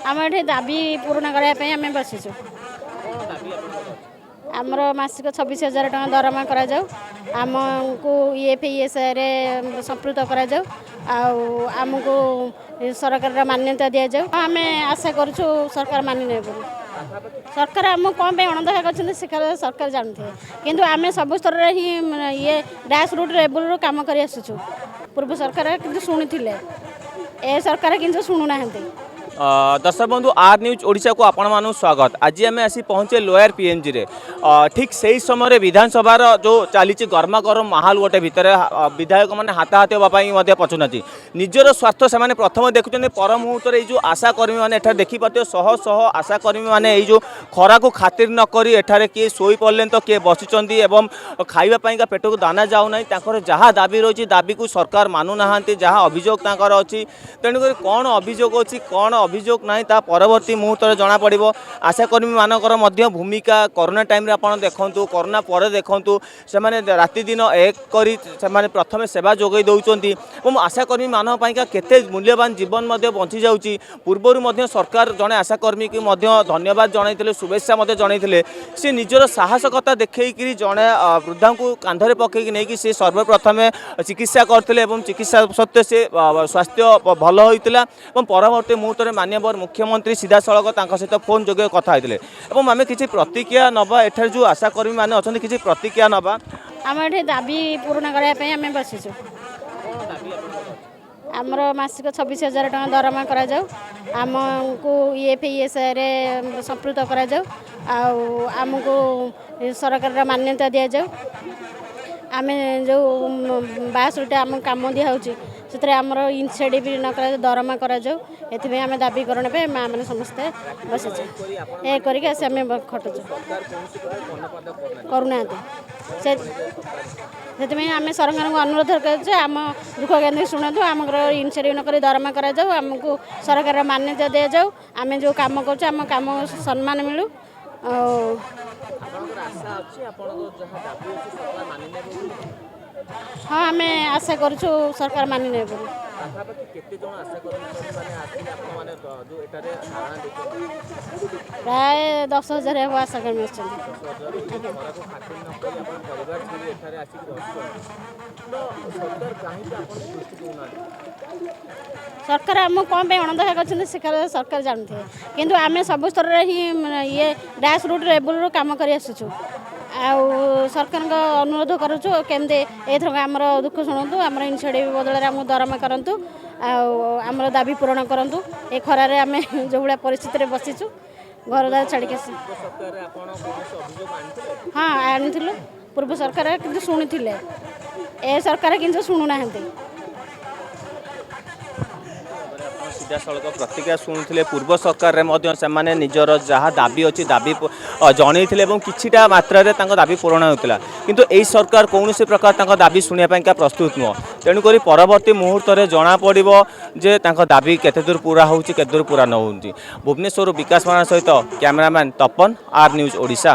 आम ये दाबी पूरण करने आम बसीचु आमर मासिक 26,000 टका दरमा आमको EFISR संपृक्त आमको सरकार मान्यता दि जाऊ आम आशा करूँ सरकार मानिने सरकार आम कौन अणदेखा कर सरकार जानते किंतु आम सब स्तर ही ये ग्रास रूट लेवल काम कर आसुचु पूर्व सरकार किंतु शुणी ए सरकार किंतु शुणुना दर्शक बंधु आर न्यूज ओडिशा को आपण मानु स्वागत। आज आम आसी पहुँचे लोयर PMG रे ठीक सही समय विधानसभा जो चली गरमा गरम माहौल गोटे भितर विधायक मैंने हाथाहाथी होगापी पचुना निजर स्वार्थ से प्रथम देखुं पर मुहूर्त जो आशाकर्मी मैंने देखिपे शह शह आशाकर्मी मैंने जो खरा को खातिर नक किए शोई पड़े तो किए बसिंट खावाई पेट को दाना जाऊना जहाँ दाबी रही दाबी को सरकार मानुना जहाँ अभियोग अच्छी तेणुक कौन अभियोग अच्छी कौन अभियोग ना ता परवर्ती मुहूर्त जना पड़ो आशाकर्मी मानकर भूमिका कोरोना टाइम आप देखूँ कोरोना पर देखूँ से राति दिन एक करी प्रथम सेवा जोगई दौरान आशाकर्मी मानी केते मूल्यवान जीवन बंची जाऊँगी पूर्वर सरकार जड़े आशाकर्मी की धन्यवाद जनते शुभेच्छा जनते सी निजर साहसकता देखी जड़े वृद्धा को कांधरे पकईकि नहीं सी सर्वप्रथम चिकित्सा करते चिकित्सा सत्वे से स्वास्थ्य भल होता परवर्ती मुहूर्त माननीय मुख्यमंत्री सीधा सड़क सहित फोन जोगे कथा होते आम किसी प्रतिक्रिया नवा एठार जो आशाकर्मी मैंने अच्छा किसी प्रतिक्रिया नवा आम ये दाबी पूरण करने आम बसीचु आमर मासिक 26,000 टका दरमा आमको EFISR संपृक्त आमको सरकार मान्यता दि जाऊ आम जो 62 आम कम दिखाऊँ से आमर इनसेड भी न दरमा करमें आम दाबी करने माँ मैंने समस्ते बसीचे ये करके खटुचु करूना से आम सरकार को अनुरोध कर आम दुख केन्द्र शुणु आम इनसेड नक दरमा आमको सरकार मान्यता दि जाऊ आम जो कम कर कम सम्मान मिलू हाँ आम आशा करूँ सरकार मानिने प्राय 10,000 हम आशाकर्मी सरकार आम कौन अणदेखा कर सरकार जानते किंतु आम सब स्तर ही ये ग्रास रूट लेवल काम कर आसुचु सरकार अनुरोध करुचु केमती एथर आमर दुख शुणु आम इनसेड बदल आम दरमा करूँ आमर दाबी पूरण करूँ ए खरार आम जो भाया परिस्थिति बसीचु घर द्वार छाड़ी हाँ आनी पूर्व सरकार किंतु शुणी ए सरकार किंतु शुणुना सीधा सड़क प्रतिक्रिया शुणुते पूर्व सरकार से निजर जहाँ दाबी अच्छी दाबी जनईले किछिटा मात्रा दाबी पूरण होता किंतु यही सरकार कौन प्रकार दाबी शुणापा प्रस्तुत नुह तेणुक परवर्ती मुहूर्त में जना पड़ो जे दाबी केते दूर पूरा होती केते दूर पूरा न होती। भुवनेश्वर विकास मान सहित कैमरामैन तपन आर न्यूज ओडिशा।